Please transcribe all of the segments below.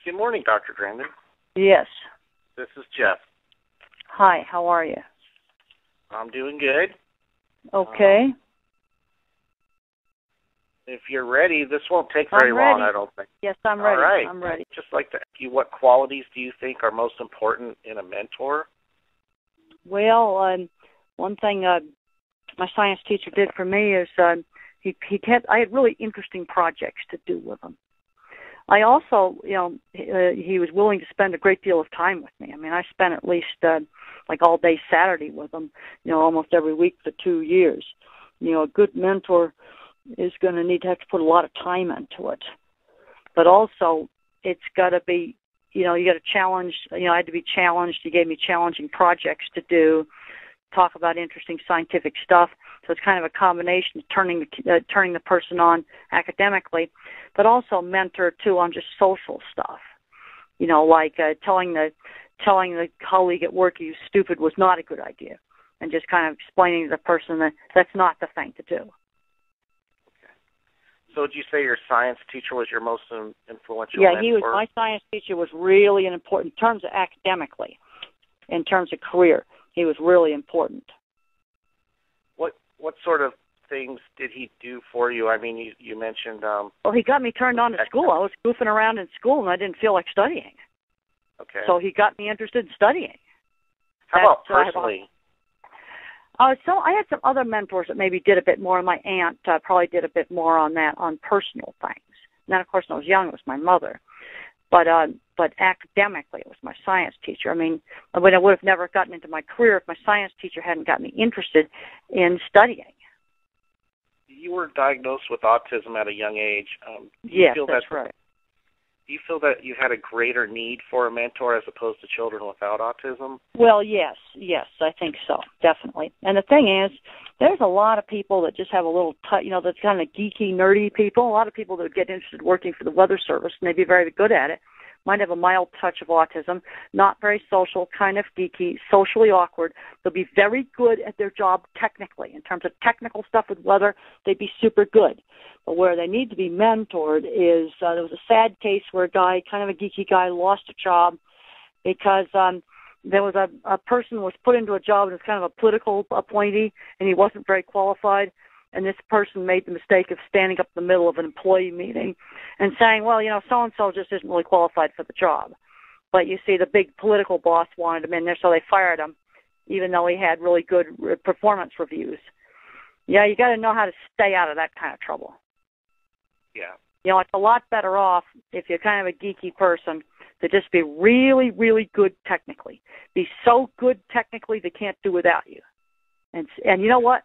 Good morning, Dr. Grandin. Yes. This is Jeff. Hi, how are you? I'm doing good. Okay. If you're ready, this won't take very long, I don't think. Yes, I'm ready. All right. I'm ready. Just like to ask you, what qualities do you think are most important in a mentor? Well, one thing my science teacher did for me is I had really interesting projects to do with him. I also, he was willing to spend a great deal of time with me. I mean, I spent at least like all day Saturday with him, almost every week for 2 years. A good mentor is going to need to have to put a lot of time into it. But also, it's got to be, you got to challenge, I had to be challenged. He gave me challenging projects to do, talk about interesting scientific stuff. So it's kind of a combination of turning the person on academically, but also mentor too on just social stuff. Like telling the colleague at work he's stupid was not a good idea, and just kind of explaining to the person that that's not the thing to do. So would you say your science teacher was your most influential mentor? Yeah, my science teacher was really an important, in terms of academically, in terms of career, he was really important. What sort of things did he do for you? I mean, you mentioned... well, he got me turned on to school. I was goofing around in school, and I didn't feel like studying. Okay. So he got me interested in studying. How about personally? So I had some other mentors that maybe did a bit more. My aunt probably did a bit more on that, on personal things. And then, of course, when I was young, it was my mother. But academically, it was my science teacher. I mean, I would have never gotten into my career if my science teacher hadn't got me interested in studying. You were diagnosed with autism at a young age. Yes, that's right. Do you feel that you had a greater need for a mentor as opposed to children without autism? Well, yes, I think so, definitely. And the thing is, there's a lot of people that just have a little, that's kind of geeky, nerdy people. A lot of people that would get interested working for the Weather Service, and they'd be very good at it. Might have a mild touch of autism, not very social, kind of geeky, socially awkward. They'll be very good at their job technically. In terms of technical stuff with weather, they'd be super good. But where they need to be mentored is, there was a sad case where a guy, kind of a geeky guy, lost a job because there was a person was put into a job and was kind of a political appointee, and he wasn't very qualified. And this person made the mistake of standing up in the middle of an employee meeting and saying, well, so-and-so just isn't really qualified for the job. But you see, the big political boss wanted him in there, so they fired him, even though he had really good performance reviews. Yeah, you got to know how to stay out of that kind of trouble. Yeah. It's a lot better off if you're kind of a geeky person to just be really, really good technically. Be so good technically they can't do without you. And you know what?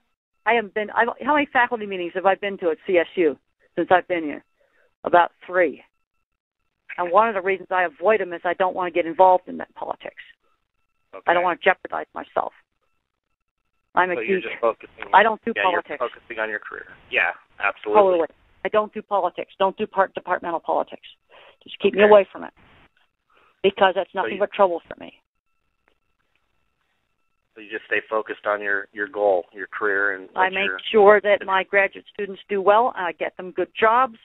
How many faculty meetings have I been to at CSU since I've been here? About 3. And one of the reasons I avoid them is I don't want to get involved in that politics. Okay. I don't want to jeopardize myself. I'm a geek. You're just focusing. I don't do politics. You're focusing on your career. Yeah, absolutely. Totally. I don't do politics. Don't do departmental politics. Just keep me away from it, because that's nothing but trouble for me. So you just stay focused on your goal, your career, and I make sure that my graduate students do well, and I get them good jobs,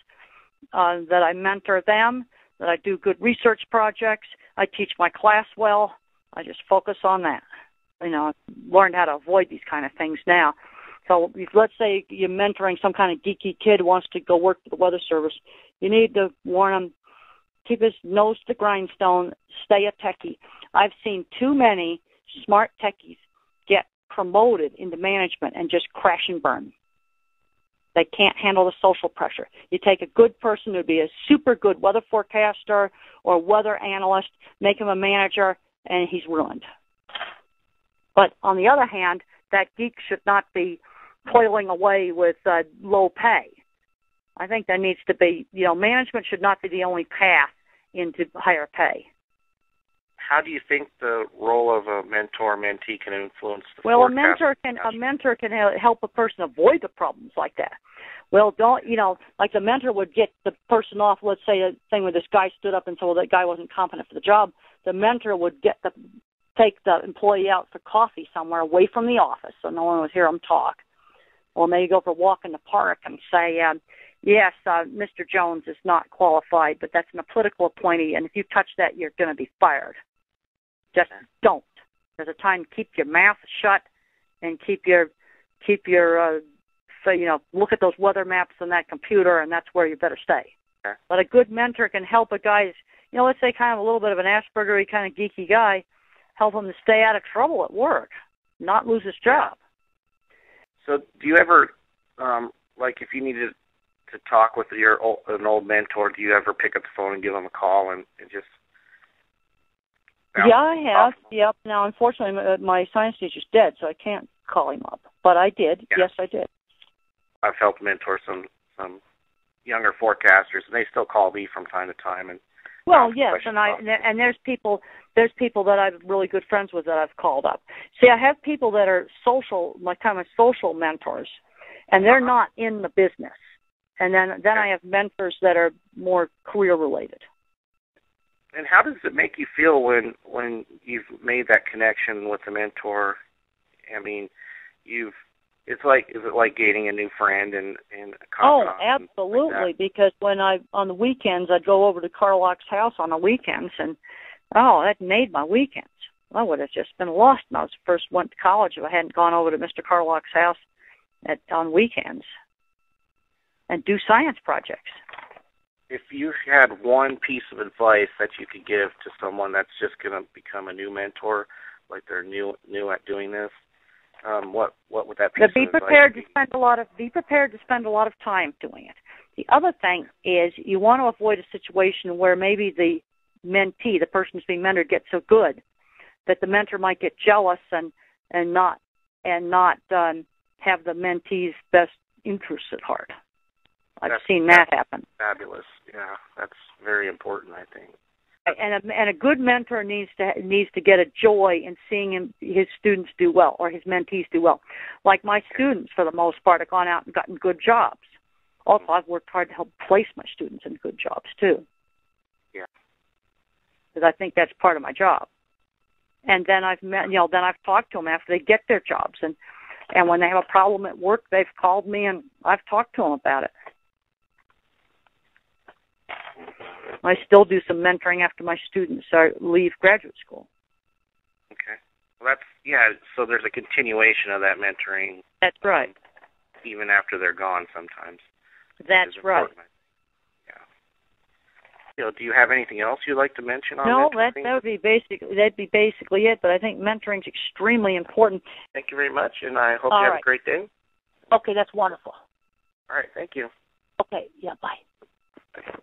that I mentor them, that I do good research projects, I teach my class well. I just focus on that. I've learned how to avoid these kind of things now. So if, let's say you're mentoring some kind of geeky kid who wants to go work for the Weather Service, you need to warn him, keep his nose to the grindstone, stay a techie. I've seen too many smart techies get promoted into management and just crash and burn. They can't handle the social pressure. You take a good person who'd be a super good weather forecaster or weather analyst, make him a manager, and he's ruined. But on the other hand, that geek should not be toiling away with low pay. I think there needs to be, management should not be the only path into higher pay. How do you think the role of a mentor-mentee can influence the Well, forecast? a mentor can help a person avoid the problems like that. Well, like the mentor would get the person off, let's say a thing where this guy stood up and said, well, that guy wasn't competent for the job. The mentor would take the employee out for coffee somewhere away from the office so no one would hear him talk. Or maybe go for a walk in the park and say, Yes, Mr. Jones is not qualified, but that's a political appointee, and if you touch that, you're going to be fired. Just don't. There's a time to keep your mouth shut and look at those weather maps on that computer, and that's where you better stay. Okay. But a good mentor can help a guy, let's say kind of a little bit of an Asperger-y kind of geeky guy, help him to stay out of trouble at work, not lose his job. So do you ever, if you needed to talk with an old mentor, do you ever pick up the phone and give them a call and just... Yeah, I have. Yep. Now, unfortunately, my science teacher's dead, so I can't call him up. But I did. Yeah. Yes, I did. I've helped mentor some younger forecasters, and they still call me from time to time. Well, yes, and there's people that I'm really good friends with that I've called up. See, I have people that are social, my kind of social mentors, and they're not in the business. And then I have mentors that are more career related. And how does it make you feel when you've made that connection with the mentor? I mean, is it like gaining a new friend and a confidant? Oh, absolutely, like because when on the weekends, I'd go over to Carlock's house on the weekends, and that made my weekends. I would have just been lost when I first went to college if I hadn't gone over to Mr. Carlock's house on weekends and do science projects. If you had one piece of advice that you could give to someone that's just going to become a new mentor, like they're new at doing this, what would that piece of advice be? Be prepared to spend a lot of time doing it. The other thing is you want to avoid a situation where maybe the mentee, the person who's being mentored, gets so good that the mentor might get jealous and not have the mentee's best interests at heart. I've seen that happen. Fabulous. Yeah, that's very important, I think. And a good mentor needs to get a joy in seeing his students do well or his mentees do well. Like my students, for the most part, have gone out and gotten good jobs. Also, I've worked hard to help place my students in good jobs too. Yeah. Because I think that's part of my job. And then I've talked to them after they get their jobs, and when they have a problem at work, they've called me and I've talked to them about it. I still do some mentoring after my students leave graduate school. Okay. Well, so there's a continuation of that mentoring. That's right. Even after they're gone sometimes. That's right. Yeah. Do you have anything else you'd like to mention on mentoring? No, that'd be basically it, but I think mentoring's extremely important. Thank you very much, and I hope you have a great day. Okay, that's wonderful. All right, thank you. Okay, yeah, bye. Okay.